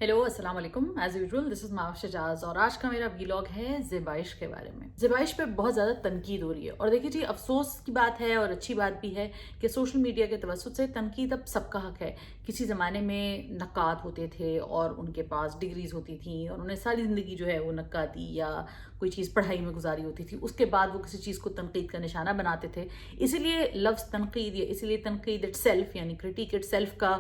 Hello अस्सलाम वालेकुम। As usual this is माफ शजाज और आज का मेरा व्लॉग है ज़ेबाइश के बारे में। ज़ेबाइश पे बहुत ज़्यादा तनकीद हो रही है और देखिए जी, अफसोस की बात है और अच्छी बात भी है कि सोशल मीडिया के तवज्जुद से तनकीद अब सबका हक है। किसी ज़माने में नक्काद होते थे और उनके पास डिग्रीज होती थी और उन्हें सारी ज़िंदगी जो है वो नक्कादी या कोई चीज़ पढ़ाई में गुजारी होती थी, उसके बाद वो किसी चीज़ को तनकीद का निशाना बनाते थे। इसीलिए लफ्ज़ तनकीद या इसीलिए तनकीद इट सेल्फ यानी क्रिटिक इट सेल्फ का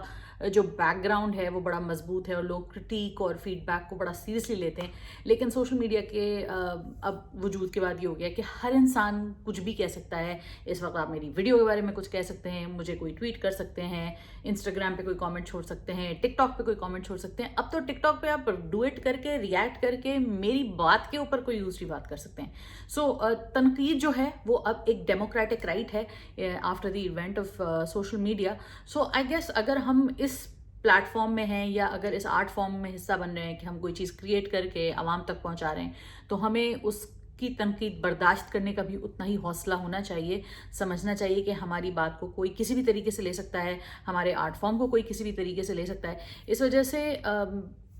जो बैकग्राउंड है वो बड़ा मजबूत है और लोग क्रिटिक और फीडबैक को बड़ा सीरियसली लेते हैं। लेकिन सोशल मीडिया के अब वजूद के बाद ये हो गया कि हर इंसान कुछ भी कह सकता है। इस वक्त आप मेरी वीडियो के बारे में कुछ कह सकते हैं, मुझे कोई ट्वीट कर सकते हैं, इंस्टाग्राम पे कोई कमेंट छोड़ सकते हैं, टिकटॉक पे कोई कमेंट छोड़ सकते हैं। अब तो टिकटॉक पे आप डुएट करके रिएक्ट करके मेरी बात के ऊपर कोई दूसरी बात कर सकते हैं। सो तनकीद जो है वो अब एक डेमोक्रेटिक राइट है after the event of social media. So I guess अगर हम इस प्लेटफॉर्म में हैं या अगर इस आर्ट फॉर्म में हिस्सा बन रहे हैं कि हम कोई चीज़ क्रिएट करके आवाम तक पहुंचा रहे हैं, तो हमें उसकी तनकीद बर्दाश्त करने का भी उतना ही हौसला होना चाहिए। समझना चाहिए कि हमारी बात को कोई किसी भी तरीके से ले सकता है, हमारे आर्ट फॉर्म को कोई किसी भी तरीके से ले सकता है। इस वजह से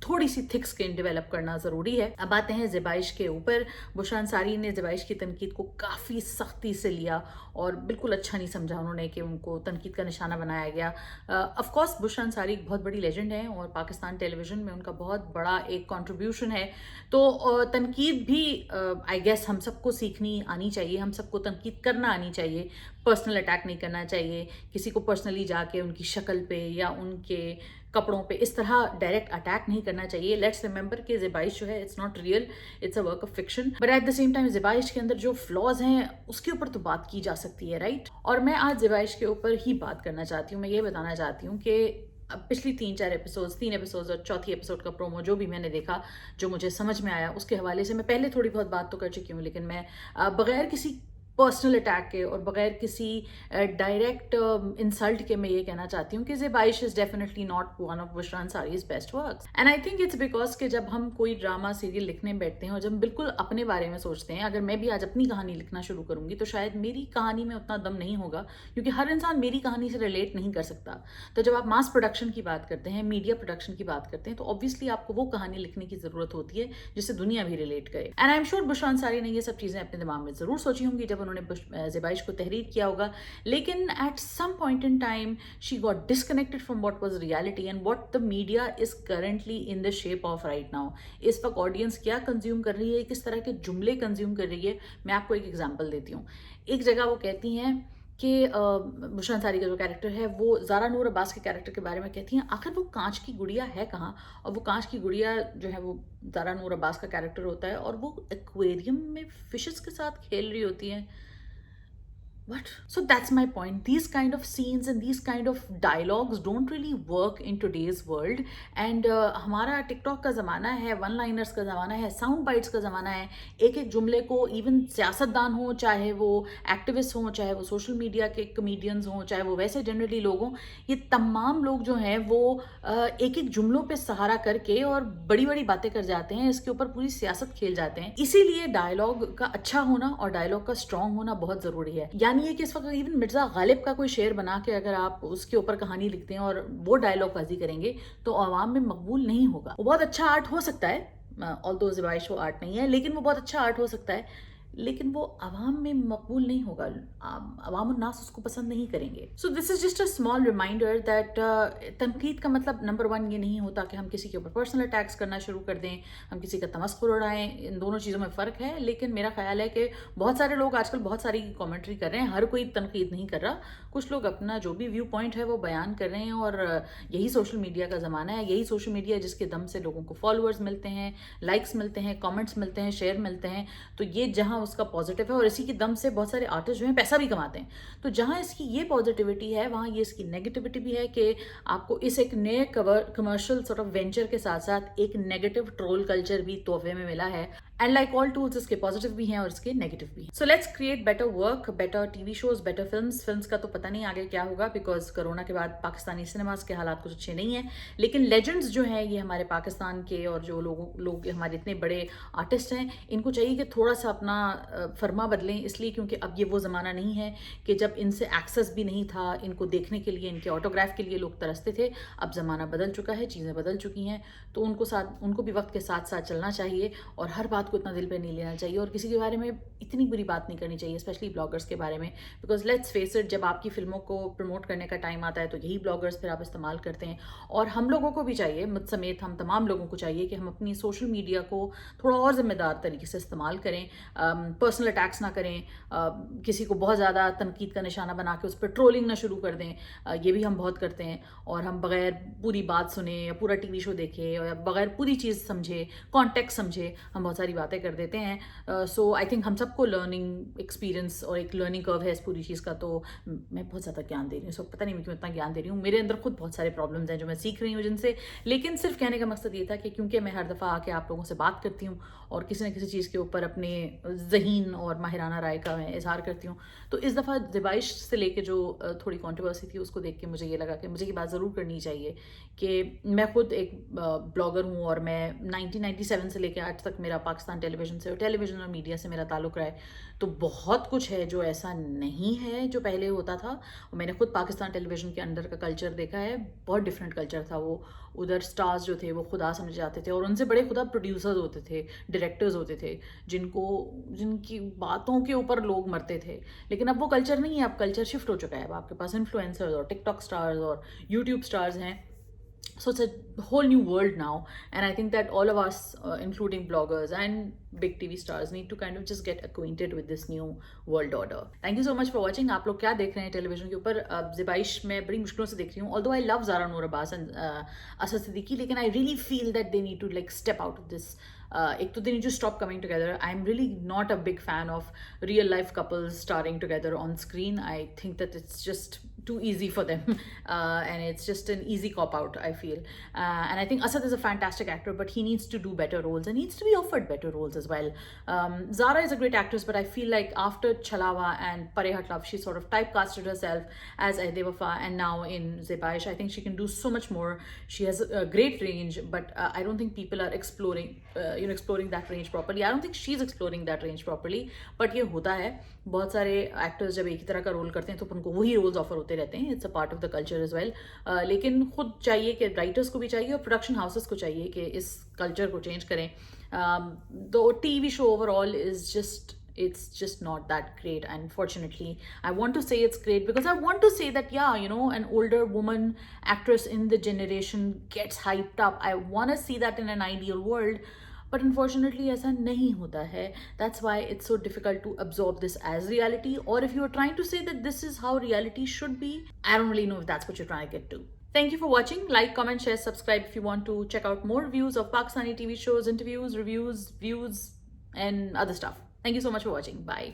थोड़ी सी थिक स्किन डेवलप करना ज़रूरी है। अब आते हैं ज़ेबाइश के ऊपर। बुशरा अंसारी ने ज़ेबाइश की तनकीद को काफ़ी सख्ती से लिया और बिल्कुल अच्छा नहीं समझा उन्होंने कि उनको तनकीद का निशाना बनाया गया। ऑफ कोर्स बुशरा अंसारी एक बहुत बड़ी लेजेंड है और पाकिस्तान टेलीविज़न में उनका बहुत बड़ा एक कंट्रीब्यूशन है। तो तनकीद भी आई गेस हम सबको सीखनी आनी चाहिए, हम सबको तनकीद करना आनी चाहिए। पर्सनल अटैक नहीं करना चाहिए, किसी को पर्सनली जाके उनकी शक्ल पे या उनके कपड़ों पे इस तरह डायरेक्ट अटैक नहीं करना चाहिए। लेट्स रिमेंबर कि ज़ेबाइश जो है it's not real, it's a work of fiction, but at the same time Zebaish के अंदर जो फ्लॉज हैं उसके ऊपर तो बात की जा सकती है, राइट? और मैं आज ज़ेबाइश के ऊपर ही बात करना चाहती हूँ। मैं ये बताना चाहती हूँ कि अब पिछली 3 एपिसोड्स और चौथी एपिसोड का प्रोमो जो भी मैंने देखा, जो मुझे समझ में आया, उसके हवाले से मैं पहले थोड़ी बहुत बात तो कर चुकी हूँ, लेकिन मैं बगैर किसी पर्सनल अटैक के और बगैर किसी डायरेक्ट इंसल्ट के मैं ये कहना चाहती हूँ कि Zebaish is definitely not one of Bushra Ansari's best works. And I think it's because कि जब हम कोई ड्रामा सीरियल लिखने बैठते हैं और जब हम बिल्कुल अपने बारे में सोचते हैं, अगर मैं भी आज अपनी कहानी लिखना शुरू करूँगी तो शायद मेरी कहानी में उतना दम नहीं होगा, क्योंकि हर इंसान मेरी कहानी से रिलेट नहीं कर सकता। तो जब आप मास प्रोडक्शन की बात करते हैं, मीडिया प्रोडक्शन की बात करते हैं, तो ऑब्वियसली आपको वो कहानी लिखने की ज़रूरत होती है जिससे दुनिया भी रिलेट करे। And I am sure Bushra Ansari ने ये सब चीज़ें अपने दिमाग में ज़रूर सोची होंगी जब उन्होंने ज़ेबाइश को तहरीर किया होगा, लेकिन at some point in time she got disconnected from what was reality and what the media is currently in the shape of right now. इस वक्त ऑडियंस क्या कंज्यूम कर रही है, किस तरह के जुमले कंज्यूम कर रही है। मैं आपको एक एग्जांपल देती हूँ। एक जगह वो कहती हैं कि बुशरा अंसारी का जो कैरेक्टर है वो ज़ारा नूर अब्बास के कैरेक्टर के बारे में कहती हैं, आखिर वो कांच की गुड़िया है कहाँ? और वो कांच की गुड़िया जो है वो ज़ारा नूर अब्बास का कैरेक्टर होता है और वो एक्वेरियम में फिशेस के साथ खेल रही होती है। What? So that's my point. These kind of scenes and these kind of dialogues don't really work in today's world. And हमारा टिकटॉक का ज़माना है, वन लाइनर्स का ज़माना है, साउंड बाइट्स का ज़माना है। एक एक जुमले को इवन सियासतदान हो, चाहे वो एक्टिविस्ट हों, चाहे वो सोशल मीडिया के कमेडियंस हों, चाहे वो वैसे जनरली लोग हों, ये तमाम लोग जो हैं वो एक एक जुमलों पे सहारा करके और बड़ी बड़ी बातें कर जाते हैं, इसके ऊपर पूरी सियासत खेल जाते हैं। इसीलिए डायलॉग का अच्छा होना और डायलॉग का स्ट्रॉन्ग होना बहुत ज़रूरी है। यानी ये कि इस वक्त इवन मिर्ज़ा गालिब का कोई शेर बना के अगर आप उसके ऊपर कहानी लिखते हैं और वो डायलॉग बाजी करेंगे तो आवाम में मकबूल नहीं होगा। वो बहुत अच्छा आर्ट हो सकता है, ऑल्दो ज़ेबाइश वो आर्ट नहीं है, लेकिन वो बहुत अच्छा आर्ट हो सकता है, लेकिन वो आवाम में मकबूल नहीं होगा, आवाम नास उसको पसंद नहीं करेंगे। So this is just a small reminder that तनकीद का मतलब नंबर 1 ये नहीं होता कि हम किसी के ऊपर पर्सनल अटैक्स करना शुरू कर दें, हम किसी का तमस्खुर उड़ाएं। इन दोनों चीज़ों में फ़र्क है, लेकिन मेरा ख्याल है कि बहुत सारे लोग आजकल बहुत सारी कॉमेंट्री कर रहे हैं, हर कोई तनकीद नहीं कर रहा। कुछ लोग अपना जो भी व्यू पॉइंट है वो बयान कर रहे हैं और यही सोशल मीडिया का ज़माना है, यही सोशल मीडिया जिसके दम से लोगों को फॉलोअर्स मिलते हैं, लाइक्स मिलते हैं, कमेंट्स मिलते हैं, शेयर मिलते हैं। तो ये जहाँ उसका पॉजिटिव है और इसी के दम से बहुत सारे आर्टिस्ट जो हैं पैसा भी कमाते हैं। तो जहाँ इसकी ये पॉजिटिविटी है वहाँ ये इसकी नेगेटिविटी भी है कि आपको इस एक नए कमर्शियल सॉर्ट ऑफ वेंचर के साथ साथ एक नेगेटिव ट्रोल कल्चर भी तोहफे में मिला है। एंड लाइक ऑल टूल्स इसके पॉजिटिव भी हैं और इसके नेगेटिव भी। So let's create better work, better TV shows, better films का तो पता नहीं आगे क्या होगा, बिकॉज कोरोना के बाद पाकिस्तानी सिनेमास के हालात कुछ अच्छे नहीं हैं, लेकिन लेजेंड्स जो हैं ये हमारे पाकिस्तान के और जो लोग हमारे इतने बड़े आर्टिस्ट हैं, इनको चाहिए कि थोड़ा सा अपना فرما بدلیں، اس لیے کیونکہ اب یہ وہ زمانہ نہیں ہے کہ جب ان سے ایکسیس بھی نہیں تھا، ان کو دیکھنے کے لیے، ان کے آٹوگراف کے لیے لوگ ترستے تھے. اب زمانہ بدل چکا ہے، چیزیں بدل چکی ہیں، تو ان کو بھی وقت کے ساتھ ساتھ چلنا چاہیے اور ہر بات کو اتنا دل پہ نہیں لینا چاہیے اور کسی کے بارے میں اتنی بری بات نہیں کرنی چاہیے، اسپیشلی بلاگرس کے بارے میں. بیکاز لیٹس فیس اٹ، جب آپ کی فلموں کو پروموٹ کرنے کا ٹائم آتا ہے تو یہی بلاگرس پھر آپ استعمال کرتے ہیں. اور ہم لوگوں کو بھی چاہیے، مجھ سمیت ہم تمام لوگوں کو چاہیے کہ ہم اپنی سوشل میڈیا کو تھوڑا اور ذمہ دار طریقے سے استعمال کریں، پرسنل اٹیکس نہ کریں، کسی کو بہت زیادہ تنقید کا نشانہ بنا کے اس پہ ٹرولنگ نہ شروع کر دیں. یہ بھی ہم بہت کرتے ہیں، اور ہم بغیر پوری بات سنے یا پورا ٹی وی شو دیکھے یا بغیر پوری چیز سمجھے، کانٹیکٹ سمجھے، ہم بہت ساری باتیں کر دیتے ہیں. سو آئی تھنک ہم سب کو لرننگ ایکسپیرینس اور ایک لرننگ کرو ہے اس پوری چیز کا. تو میں بہت زیادہ گیان دے رہی ہوں، سو پتہ نہیں میں کیوں اتنا گیان دے رہی ہوں. میرے اندر خود بہت سارے پرابلمز ہیں جو میں سیکھ رہی ہوں جن سے، لیکن صرف کہنے کا مقصد یہ تھا کہ کیونکہ میں ہر دفعہ آ کے آپ لوگوں سے بات کرتی ہوں اور کسی نہ کسی چیز کے اوپر اپنے ذہین اور ماہرانہ رائے کا میں اظہار کرتی ہوں، تو اس دفعہ زیبائش سے لے کے جو تھوڑی کنٹروورسی تھی اس کو دیکھ کے مجھے یہ لگا کہ مجھے یہ بات ضرور کرنی چاہیے کہ میں خود ایک بلاگر ہوں اور میں 1997 سے لے کے آج تک میرا پاکستان ٹیلی ویژن سے اور ٹیلی ویژن اور میڈیا سے میرا تعلق رہا ہے. تو بہت کچھ ہے جو ایسا نہیں ہے جو پہلے ہوتا تھا. اور میں نے خود پاکستان ٹیلی ویژن کے اندر کا کلچر دیکھا ہے، بہت ڈفرینٹ کلچر تھا. وہ ادھر سٹارز جو تھے وہ خدا سمجھے جاتے تھے اور ان سے بڑے خدا پروڈیوسرز ہوتے تھے، ڈائریکٹرز ہوتے تھے جن کی باتوں کے اوپر لوگ مرتے تھے. لیکن اب وہ کلچر نہیں ہے، اب کلچر شفٹ ہو چکا ہے. اب آپ کے پاس انفلوئنسرز اور ٹک ٹاک سٹارز اور یوٹیوب سٹارز ہیں. So it's a whole new world now, and I think that all of us, including bloggers and big TV stars, need to kind of just get acquainted with this new world order. Thank you so much for watching. آپ لوگ کیا دیکھ رہے ہیں ٹیلی vision کے اوپر؟ زیبائش میں بڑی مشکلوں سے دیکھ رہی ہوں. although I love Zara Noor Abbas and Asad Siddiqui, لیکن I really feel that they need to like step out of this. ایک تو they need to stop coming together. I'm really not a big fan of real life couples starring together on screen. I think that it's just too easy for them and it's just an easy cop out, I feel. And I think Asad is a fantastic actor, but he needs to do better roles and needs to be offered better roles as well. Zara is a great actress, but I feel like after Chalawa and Parehat Love, she sort of typecasted herself as Ahde Wafa, and now in Zebaish I think she can do so much more. She has a great range, but I don't think people are exploring that range properly. I don't think she's exploring that range properly, but یہ ہوتا ہے. بہت سارے actors جب ایک ہی طرح کا role کرتے ہیں تو ان کو وہی رولز آفر ہوتے رہتے ہیں. It's a part of the culture as well. لیکن خود چاہیے کہ رائٹرس کو بھی چاہیے اور پروڈکشن ہاؤسز کو چاہیے کہ اس کلچر کو چینج کریں. تو T V show over all is just it's just not that great. Unfortunately, I want to say it's great because I want to say that, yeah, an older woman actress in the generation gets hyped up. I want to see that in an ideal world, but unfortunately ایسا نہیں ہوتا ہے. That's why it's so difficult to absorb this as reality. Or if you're trying to say that this is how reality should be, I don't really know if that's what you're trying to get to. Thank you for watching. Like, comment, share, subscribe if you want to check out more reviews of Pakistani TV shows, interviews, reviews, views, and other stuff. Thank you so much for watching. Bye.